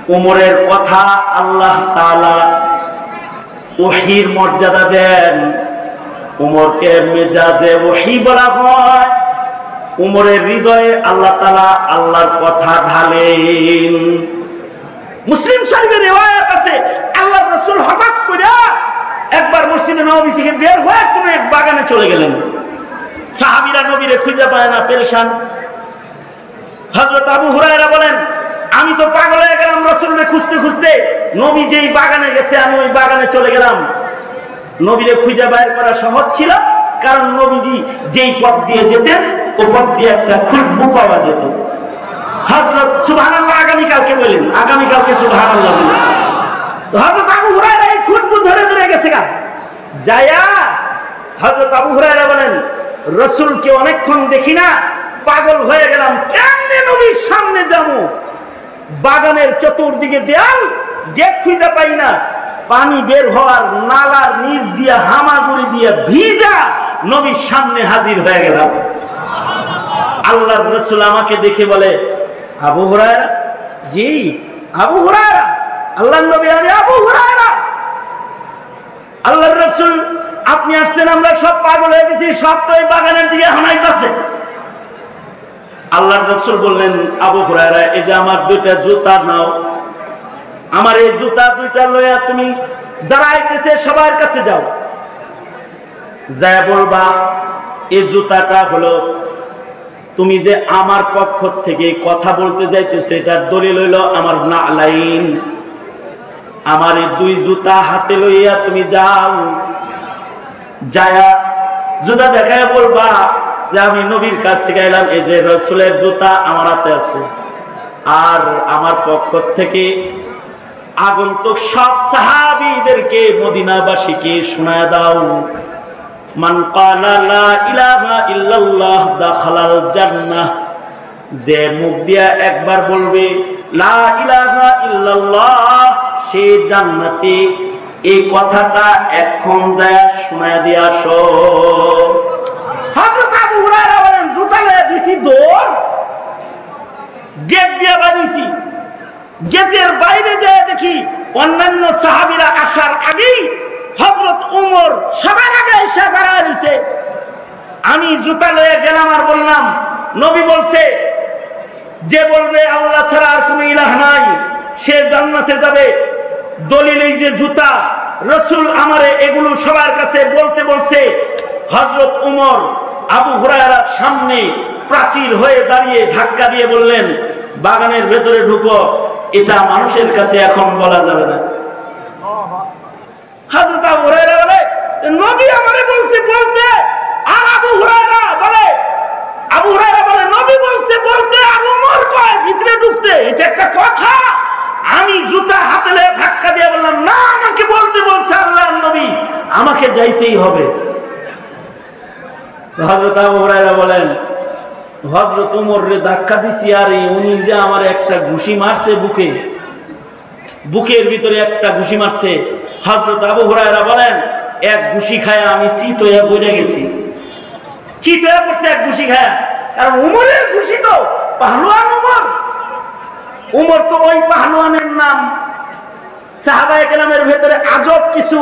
উমরের কথা আল্লাহ তাআলা ওহীর মর্যাদা দেন। উমরকে মেজাজে ওহী বলা হয়। উমরের হৃদয়ে আল্লাহ তাআলা আল্লাহর কথা ঢালেন। মুসলিম শরীফের রিওয়ায়াত আছে, আল্লাহর রাসূল হঠাৎ করে একবার মসজিদে নববী থেকে বের হয়ে কোন এক বাগানে চলে গেলেন। সাহাবীরা নবীরে খুঁজে পায় না, পেরেশান। হযরত আবু হুরায়রা বলেন, আমি তো পাগল হয়ে গেলাম রাসূলকে খুঁজতে খুঁজতে। নবী যেই বাগানে গেছে আমি ওই বাগানে চলে গেলাম। নবীরে খুঁজে বের করা সহজ ছিল, কারণ নবীজি যেই পথ দিয়ে যেতেন ওই পথ দিয়ে একটা খুশবু পাওয়া যেত। হযরত সুবহানাল্লাহ আগামীকালকে বলেন, আগামীকালকে সুবহানাল্লাহ বলেন। তো হযরত আবু হুরায়রা এই খুশবু ধরে ধরে গেছে গা যায়া। হযরত আবু হুরায়রা বলেন, রাসূলকে অনেকক্ষণ দেখি না, পাগল হয়ে গেলাম, কেমনে নবীর সামনে যাবো। বাগানের চতুর্দিকে দেয়াল, গেট খুঁজে পাই না। পানি বের হওয়ার নালার নিচ দিয়ে হামাগুড়ি দিয়ে ভিজা নবীর সামনে হাজির হয়ে গেলাম। আল্লাহর রাসূল আমাকে দেখে বলে, আবু হুরায়রা? জি আবু হুরায়রা। আল্লাহর নবী, আমি আবু হুরায়রা। আল্লাহর রাসূল, আপনি আসছেন, আমরা সব পাগল হয়ে গেছি, সব তো এই বাগানের দিকে হানাইতেছে। আল্লাহর রাসূল বললেন, আবু হুরায়রা, এই যে আমার দুইটা জুতা নাও, আমার এই জুতা দুইটা লইয়া তুমি যারা আইতেছে সবার কাছে যাও, যায় বলবা এই জুতাটা হলো তুমি যে আমার পক্ষ থেকে কথা বলতে যাইতেছো, এটার দলিল হইল আমার নালাইন। আমার এই দুই জুতা হাতে লইয়া তুমি যাও, যায়া জুতা দেখায় বলবা যে আমি নবীর কাছ থেকে এলাম, এই যে রাসূলের জুতা আমার হাতে আছে। আর আমার পক্ষ থেকে আগন্তুক সব সাহাবীদেরকে, মদিনাবাসীকে শোনায় দাও, মান ক্বালা লা ইলাহা ইল্লাল্লাহ দাখালাল জান্নাহ, যে মুখ দিয়া একবার বলবে লা ইলাহা ইল্লাল্লাহ সে জান্নাতি। এই কথাটা এখন যায় শোনায় দিয়ে আসো। হযরত আবু হুরায়রা বলেন, জুতা লয়ে দিছি দৌড়, গেট দিয়ে বাঁধিছি। গেটের বাইরে যায় দেখি অন্যান্য সাহাবীরা আসার আগেই হযরত উমর সবার আগে এসে দাঁড়ায় রইছে। আমি জুতা লয়ে গেলাম আর বললাম, নবী বলছে যে বলবে আল্লাহ ছাড়া আর কোনো ইলাহ নাই সে জান্নাতে যাবে। দলিল এই যে জুতা, রাসূল আমারে এগুলো সবার কাছে বলতে বলছে। হযরত উমর আবু হুরায়রার সামনে প্রাচীর হয়ে দাঁড়িয়ে ধাক্কা দিয়ে বললেন, বাগানের ভেতরে ঢুকো, এটা মানুষের কাছে এখন বলা যাবে না। হযরত আবু হুরায়রা বলে, নবী আমারে বলছে বলতে, আর আবু হুরায়রা বলে নবী বলছে বলতে, আর উমর কয় ভিতরে ঢুকতে। এটা একটা কথা? আমি জুতা হাতে নিয়ে ধাক্কা দিয়ে বললাম, না, আমাকে বলতে বলছে আল্লাহর নবী, আমাকে যাইতেই হবে। হযরত আবু হুরায়রা বলেন, হযরত উমর রে ধাক্কা দিছি, আর উনি যে আমার একটা ঘুষি মারছে বুকের ভিতরে একটা ঘুষি মারছে। হযরত আবু হুরায়রা বলেন, এক ঘুষি খায় আমি চিত হয়ে পড়ে গেছি। চিত হয়ে পড়ছে এক ঘুষি খায়, কারণ উমরের ঘুষি তো পাহলুয়ান। উমর তো ওই পাহলুয়ানের নাম। সাহাবায়ে কেরামের ভেতরে আজব কিছু।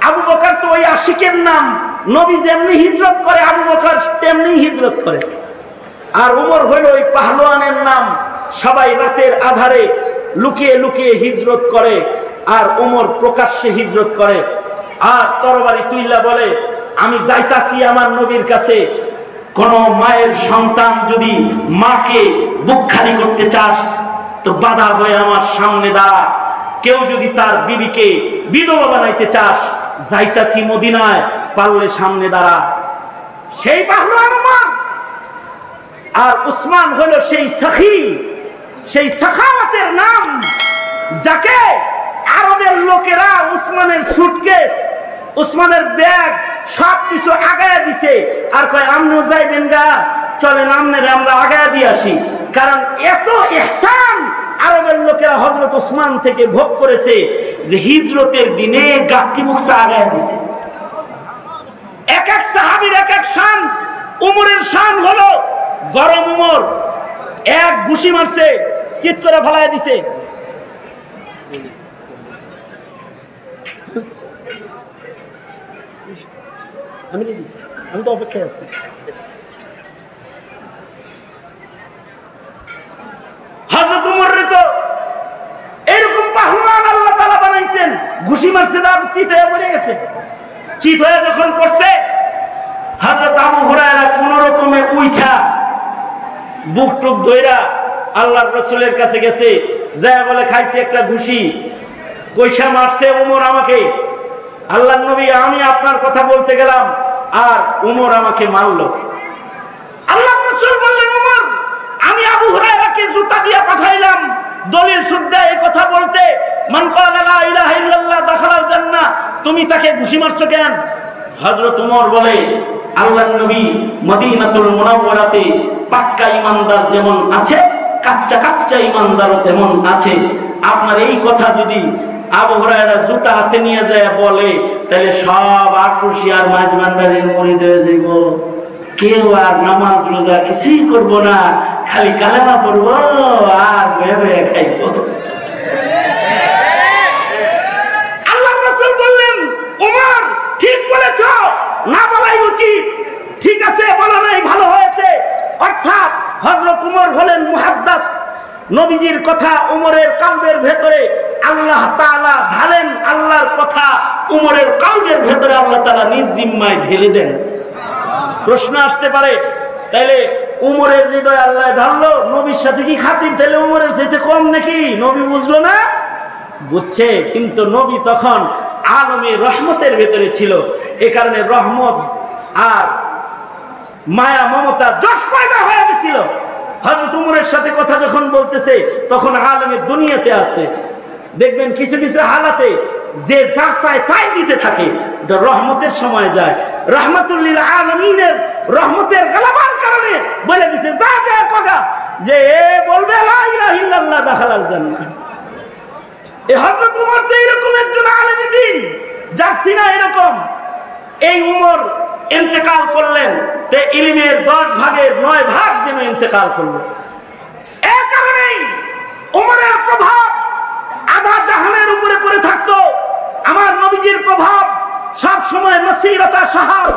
আবু বকর তো ওই আশিকের নাম। নবী যেমনি হিজরত করে আবু বকর তেমনি হিজরত করে। আর উমর হইল ওই পাহলুয়ানের নাম। সবাই রাতের আধারে লুকিয়ে লুকিয়ে হিজরত করে, আর উমর প্রকাশ্যে হিজরত করে। আর তরবারি তুইলা বলে, আমি যাইতাছি আমার নবীর কাছে। কোন মায়ের সন্তান যদি মাকে বুক খালি করতে চাস তো বাধা হয়ে আমার সামনে দাঁড়া। কেউ যদি তার বিবিকে বিধবা বানাইতে চাস, যাইতাছি মদিনায়, পারলে সামনে দাঁড়া। সেই পাহলুয়ান উমর। আর উসমান হলো সেই সাখী, সেই সাখাওয়াতের নাম, যাকে আরবের লোকেরা উসমানের সুটকেস, উসমানের ব্যাগ সবকিছু আগায় দিছে। আর কয়, আমনেও যাইবেন গা, চলেন আমনেরে আমরা আগায় দিয়ে আসি। কারণ এত ইহসান আরবের লোকেরা হযরত উসমান থেকে ভোগ করেছে যে হিজরতের দিনে গাট্টি মুখা আগায় দিছে। এক এক সাহাবীর এক এক শান। উমরের শান হলো গরম উমর, এক ঘুষি মারছে, চিৎ করে ফেলায় দিছে। আমি তো অপেক্ষায় আছি। হযরত উমর তো এরকম পাহলওয়ান আল্লাহ তাআলা বানাইছেন, ঘুষি মারছে আর চিত হয়ে পড়ে গেছে। চিত হয়ে যখন পড়ছে, হযরত আবু হুরায়রা কোন রকমে উইঠা বুক টুক ধইরা আল্লাহর রাসূলের কাছে গেছে, যায় বলে খাইছে একটা ঘুষি। কইসা মারছে উমর আমাকে। আল্লাহর নবী, আমি আপনার কথা বলতে গেলাম আর উমর আমাকে মারলো। আল্লাহর রাসূল বললেন, উমর, আমি আবু হুরায়রাকে জুতা দিয়ে পাঠাইলাম দলিল শুদ্ধা এই কথা বলতে, মান ক্বালা লা ইলাহা ইল্লাল্লাহ দাখালাল জান্নাহ, তুমি তাকে ঘুষি মারছো কেন? হযরত উমর বলে, আল্লাহর নবী মদিনাতুল মুনাওয়ারাতে পাক্কা ঈমানদার যেমন আছে, কাচ্চা কাচ্চা ঈমানদারও তেমন আছে। আপনার এই কথা যদি আবু হুরায়রা জুতা হাতে নিয়ে যায় বলে, তাহলে সব আক্রোশী আর মাঝবান্ডারের মুরিদ হয়ে যাইব। কেউ আর নামাজ রোজা কিছুই করব না, খালি কালেমা পড়বো আর ভেবে খাইব। আল্লাহর রাসূল বললেন, উমর ঠিক বলেছ, না বলাই উচিত। ঠিক আছে, বলা নাই, ভালো হয়েছে। অর্থাৎ হযরত উমর হলেন মুহাদ্দাস। নবীজির কথা উমরের কলবের ভেতরে আল্লাহ তাআলা ঢালেন, আল্লাহর কথা উমরের কলবের ভেতরে আল্লাহ তাআলা নিজ জিম্মায় ঢেলে দেন। প্রশ্ন আসতে পারে, তাইলে উমরের হৃদয় আল্লাহ ঢাললো, নবীর সাথে কি খাতির? তাহলে উমরের চাইতে কম নাকি? নবী বুঝলো না? বুঝছে, কিন্তু নবী তখন আলমে রহমতের ভেতরে ছিল। এ কারণে রহমত আর মায়া মমতা যশ পয়দা হয়ে গেছিল। হযরত উমরের সাথে কথা যখন বলতেছে, তখন আলমের দুনিয়াতে আছে। দেখবেন কিছু কিছু হালাতে যে যা চায় তাই দিতে থাকে, এটা রহমতের সময় যায়। রাহমাতুল লিল আলামিনের রহমতের গালাবার কারণে বলে দিছে, যা যা কগা যে এ বলবে লা ইলাহা ইল্লাল্লাহ দাখালাল জান্নাহ। এই হযরত উমর তো এরকম একজন আলেম দ্বীন, যার সিনা এরকম। এই উমর ইন্তেকাল করলেন, তে ইলমের 10 ভাগের 9 ভাগ যেন ইন্তেকাল করলো। এই কারণেই উমরের প্রভাব আধা জাহানের উপরে পড়ে থাকতো। আমার নবীজির প্রভাব সব সময় মসিরতা শাহর,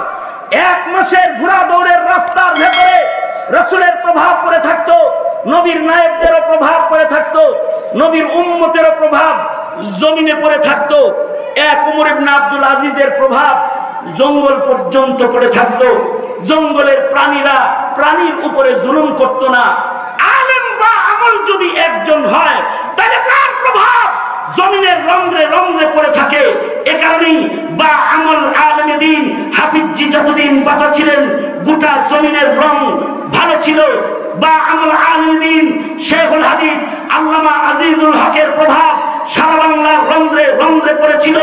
1 মাসের ঘোড়া দৌড়ের রাস্তার ভেতরে রাসূলের প্রভাব পড়ে থাকতো। নবীর নায়েবদেরও প্রভাব পড়ে থাকতো, নবীর উম্মতেরও প্রভাব জমিনে পড়ে থাকতো। এক উমর ইবনে আব্দুল আজিজের প্রভাব জঙ্গল পর্যন্ত পড়ে থাকতো। জঙ্গলের প্রাণীরা প্রাণীর উপরে জুলুম করতো না। আলেম বা আমল যদি একজন হয়, তাহলে তার প্রভাব জমিনের রন্ধ্রে রন্ধ্রে পড়ে থাকে। এ কারণেই বা আমল আলেমে দ্বীন হাফিজজি যতদিন বাঁচা ছিলেন, গোটা জমিনের রং ভালো ছিল। বা আমল আলেমে দ্বীন শেখুল হাদিস আল্লামা আজিজুল হকের প্রভাব সারা বাংলার রন্ধ্রে রন্ধ্রে পড়েছিল।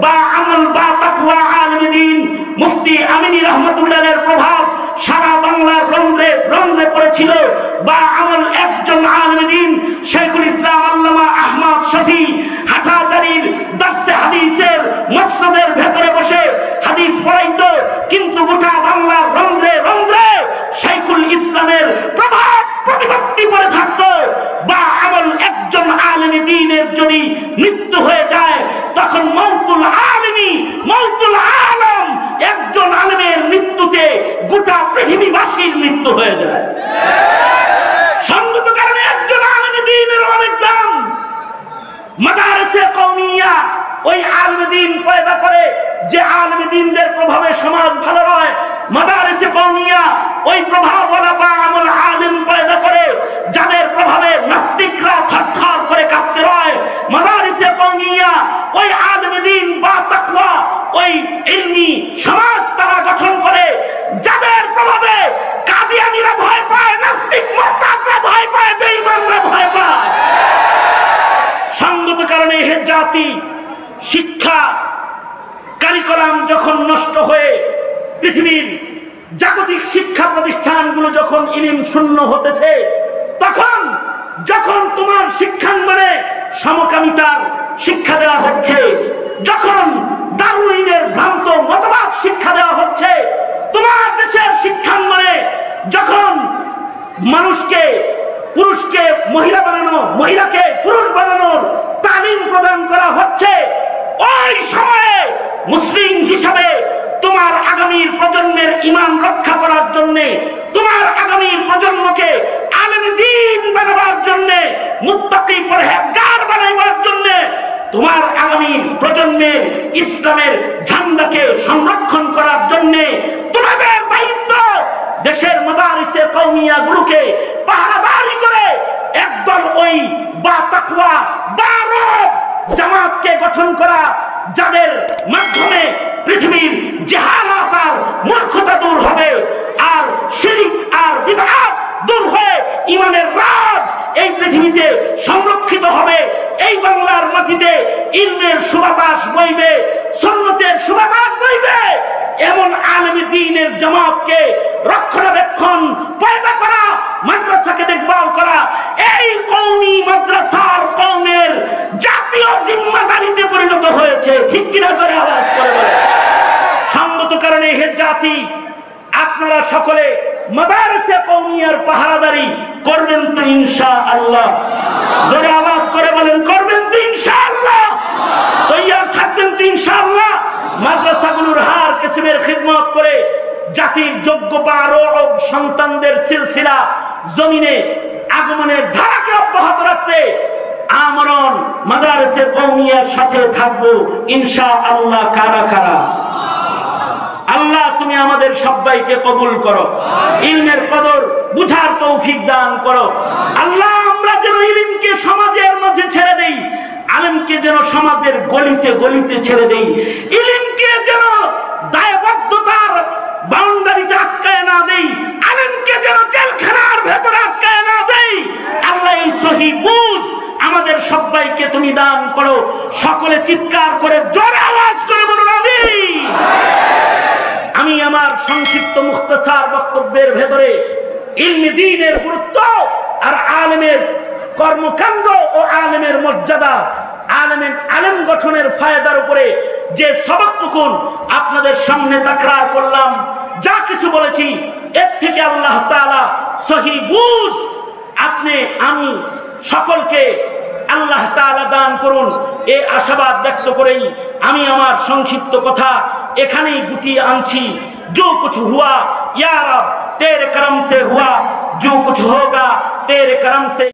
বা আমল বা তাকওয়া আলেমে দ্বীন মুফতি আমিনী রহমাতুল্লাহের প্রভাব সারা বাংলার রন্ধ্রে রন্ধ্রে পড়েছিল। বা আমল একজন আলেমে দ্বীন শেখুল ইসলাম আল্লামা আহমদ শফি হাটহাজারীর দার্সে হাদিসের মসনদের ভেতরে বসে হাদিস পড়াইতো, কিন্তু গোটা বাংলার রন্ধ্রে রন্ধ্রে শেখুল ইসলামের প্রভাব প্রতিপত্তি পড়ে থাকতো। বা আমল একজন আলেমে দ্বীনের যদি মৃত্যু হয়ে যায়, তখন মওতুল আলেমি মওতুল আলম, একজন আলেমের মৃত্যুতে গোটা পৃথিবীবাসীর মৃত্যু হয়ে যায়। সঙ্গত কারণে একজন আলেমে দ্বীনের অনেক দাম। মাদারিসে কওমিয়া ওই আলেমে দ্বীন পয়দা করে যে আলেমে দ্বীনদের প্রভাবে সমাজ ভালো হয়। মাদারিসে কওমিয়া ওই প্রভাবওয়ালা বা আমল আলেম পয়দা করে যাদের প্রভাবে নাস্তিকরা থরথর করে কাঁপতে হয়। মাদারিসে কওমিয়া ওই আলেমে দ্বীন বা তাকওয়া ওই ইলমি সমাজ তারা গঠন করে যাদের প্রভাবে কাদিয়ানীরা ভয় পায়, নাস্তিক মুরতাদরা ভয় পায়, বেঈমানরা ভয় পায়। সঙ্গত কারণে হে জাতি, শিক্ষা কারিকুলাম যখন নষ্ট হয়ে পৃথিবীর জাগতিক শিক্ষা প্রতিষ্ঠানগুলো যখন ইলম শূন্য হতেছে, তখন যখন তোমার শিক্ষাঙ্গনে সমকামিতার শিক্ষা দেওয়া হচ্ছে, যখন দারুইনের ভ্রান্ত মতবাদ শিক্ষা দেওয়া হচ্ছে, তোমার দেশের শিক্ষাঙ্গনে যখন মানুষকে পুরুষকে মহিলা বানানো, মহিলাকে পুরুষ বানানোর তালিম তোমার আগামী প্রজন্মকে আলেমে দ্বীন বানাবার জন্য, মুত্তাকি পরহেজগার বানাবার জন্য, তোমার আগামী প্রজন্মের ইসলামের ঝান্ডাকে সংরক্ষণ করার জন্য তোমাদের দায়িত্ব দেশের মাদারিসে কওমিয়া গুলোকে পাহারাদারি করে একদল ওই বা তাকওয়া বা রব জামাতকে গঠন করা, যাদের মাধ্যমে পৃথিবীর জাহালাত আর মূর্খতা দূর হবে, আর শিরক আর বিদআত দূর হয়ে ঈমানের রাজ এই পৃথিবীতে সংরক্ষিত হবে। এই বাংলার মাটিতে ইলমের সুবাতাস বইবে, সুন্নতের সুবাতাস বইবে। এমন আলেমে দ্বীনের জামাতকে রক্ষণাবেক্ষণ পয়দা করা, মাদ্রাসাকে দেখভাল করা, এই কওমি মাদ্রাসার কওমের জাতীয় জিম্মাদারিতে পরিণত হয়েছে। ঠিক কিনা করে আওয়াজ করে বলে। সঙ্গত কারণে হে জাতি, আপনারা সকলে মাদারিসে কওমিয়ার পাহারাদারি করবেন তো ইনশাআল্লাহ? জোরে আওয়াজ করে বলেন, করবেন তো ইনশাআল্লাহ? তৈয়ার থাকবেন তো ইনশাআল্লাহ? মাদ্রাসাগুলোর হার কিসমের খিদমত করে জাতির যোগ্য বারো সন্তানদের সিলসিলা জমিনে আগমনের ধারাকে অব্যাহত রাখতে আমরণ মাদারিসে কওমিয়ার সাথে থাকবো ইনশাআল্লাহ। কারা কারা? আল্লাহ তুমি আমাদের সবাইকে কবুল করো, ইলমের কদর বুঝার তৌফিক দান করো। আল্লাহ আমরা যেন ইলমকে সমাজের মাঝে ছেড়ে দেই, আলেমকে যেন সমাজের গলিতে গলিতে ছেড়ে দেই, ইলমকে যেন দায়বদ্ধতার বাউন্ডারিতে আটকায় না দেই, আলেমকে যেন জেলখানার ভেতরে আটকায় না দেই। আল্লাহ এই সহি বুঝ আমাদের সবাইকে তুমি দান করো। সকলে চিৎকার করে জোরে আওয়াজ করে বলুন আমিন। আমি আমার সংক্ষিপ্ত মুখতাসার বক্তব্যের ভেতরে ইলমে দ্বীনের গুরুত্ব আর আলেমের কর্মকাণ্ড ও আলেমের মর্যাদা, আলেম গঠনের ফায়দার উপরে যে সবকটুকু আপনাদের সামনে তাকরার করলাম, যা কিছু বলেছি এর থেকে আল্লাহ তাআলা সহি বুঝ আপনি আমি সকলকে আল্লাহ তাআলা দান করুন, এই আশাবাদ ব্যক্ত করেই আমি আমার সংক্ষিপ্ত কথা এখানেই গুটিয়ে আনছি। जो कुछ हुआ या रब तेरे करम से हुआ, जो कुछ होगा तेरे करम से।